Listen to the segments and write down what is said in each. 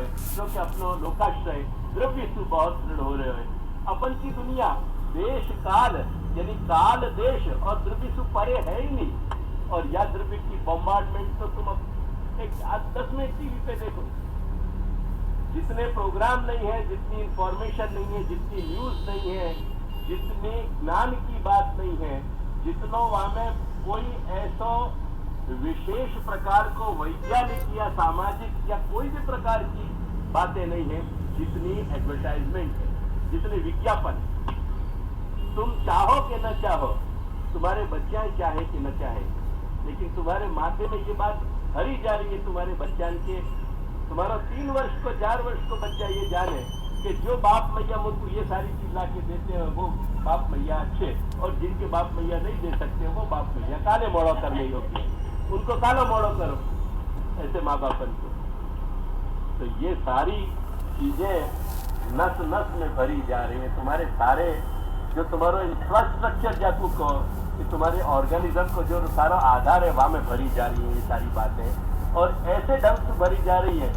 है, जो कि अपनो लोकाश्रय द्रव्य से बहुत दृढ़ हो रहे हो। अपन की दुनिया देश काल यानी काल देश और द्रव्य से परे है ही नहीं। और या द्रव्य की बॉम्बार्डमेंट तो तुम एक 10 मिनट टीवी पे देखो, जितने प्रोग्राम नहीं है, जितनी इंफॉर्मेशन नहीं है, जितनी न्यूज नहीं है, जितने ज्ञान की बात नहीं है, जितना वहां में कोई ऐसा विशेष प्रकार को वैज्ञानिक या सामाजिक या कोई भी प्रकार की बातें नहीं है, जितनी एडवर्टाइजमेंट है, जितने विज्ञापन। तुम चाहो कि न चाहो, तुम्हारे बच्चे चाहे कि न चाहे, लेकिन तुम्हारे माथे में ये बात भरी जा रही है तुम्हारे बच्चान के। तुम्हारा 3 वर्ष को 4 वर्ष को बच्चा ये जाने कि जो बाप मैया मुझको ये सारी चीज ला के देते हैं वो बाप मैया अच्छे, और जिनके बाप मैया नहीं दे सकते वो बाप मैया काले मोड़ो करने योग्य है, उनको काला मोड़ो करो, ऐसे माँ बापन को। तो ये सारी चीजें नस नस में भरी जा रही है। तुम्हारे सारे जो तुम्हारा इंफ्रास्ट्रक्चर जाकू को, कि तुम्हारे ऑर्गेनिज्म को जो सारा आधार है वहां में भरी जा रही है ये सारी बातें, और ऐसे ढंग से भरी जा रही है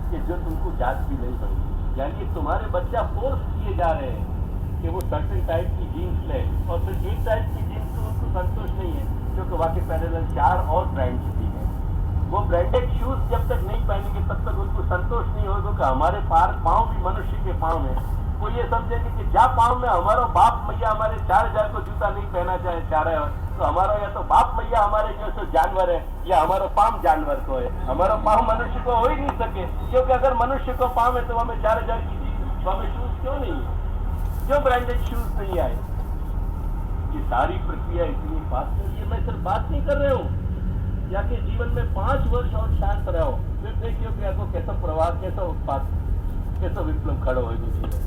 कि जो तुमको जात भी नहीं बनी। यानी तुम्हारे बच्चा फोर्स किए जा रहे हैं कि वो सर्टेन टाइप की जीन्स ले, और फिर एक टाइप की जीन्स तो उनको संतोष नहीं है, क्योंकि वाकई पैरेलल 4 और ब्रांड्स भी हैं। वो ब्रांडेड शूज जब तक नहीं पहनेंगे तब तक उनको संतोष नहीं होगा कि हमारे पाँव भी मनुष्य के पाँव में। वो ये समझेंगे कि जा पाँव में हमारा बाप मैया हमारे 4000 को जूता नहीं पहना चाह रहे हो, तो हमारा या तो बाप मैया हमारे जैसे जानवर है, या हमारा पाँव जानवर को है। हमारा पाँव मनुष्य को हो ही नहीं सके, क्योंकि अगर मनुष्य को पाँव है तो हमें 4000 की चीज, तो हमें शूज क्यों नहीं है, क्यों ब्रांडेड शूज नहीं आए। ये सारी प्रक्रिया इतनी बात है, ये मैं सिर्फ बात नहीं कर रहा हूँ, या कि जीवन में 5 वर्ष और शांत रहो, फिर देखियो कि आपको कैसा प्रवाह, कैसा उत्पाद, कैसा विप्लव खड़ो होगी।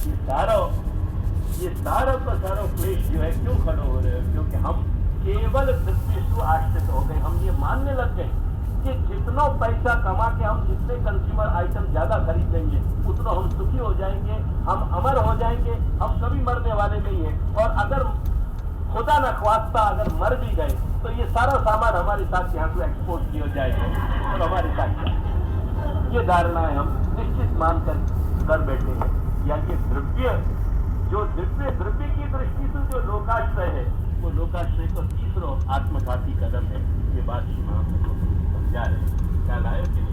ये सारा का सारा क्लेश जो है क्यों खड़े हो रहे हैं, क्योंकि हम केवल द्रव्य आश्रित हो गए। हम ये मानने लग गए कि जितना पैसा कमा के हम जितने कंज्यूमर आइटम ज्यादा खरीदेंगे उतना हम सुखी हो जाएंगे, हम अमर हो जाएंगे, हम कभी मरने वाले नहीं है। और अगर खुदा न ख्वास्ता अगर मर भी गए तो ये सारा सामान हमारे साथ यहाँ से एक्सपोर्ट किया जाएगा और हमारे साथ ये धारणाएं हम निश्चित मान कर बैठे हैं। यानी द्रव्य जो द्रव्य की दृष्टि से जो लोकाश्रय है, वो लोकाश्रय को तीसरा आत्मघाती कदम है। ये बात श्री महाप्रभु समझा रहे हैं। ख्याल आया कि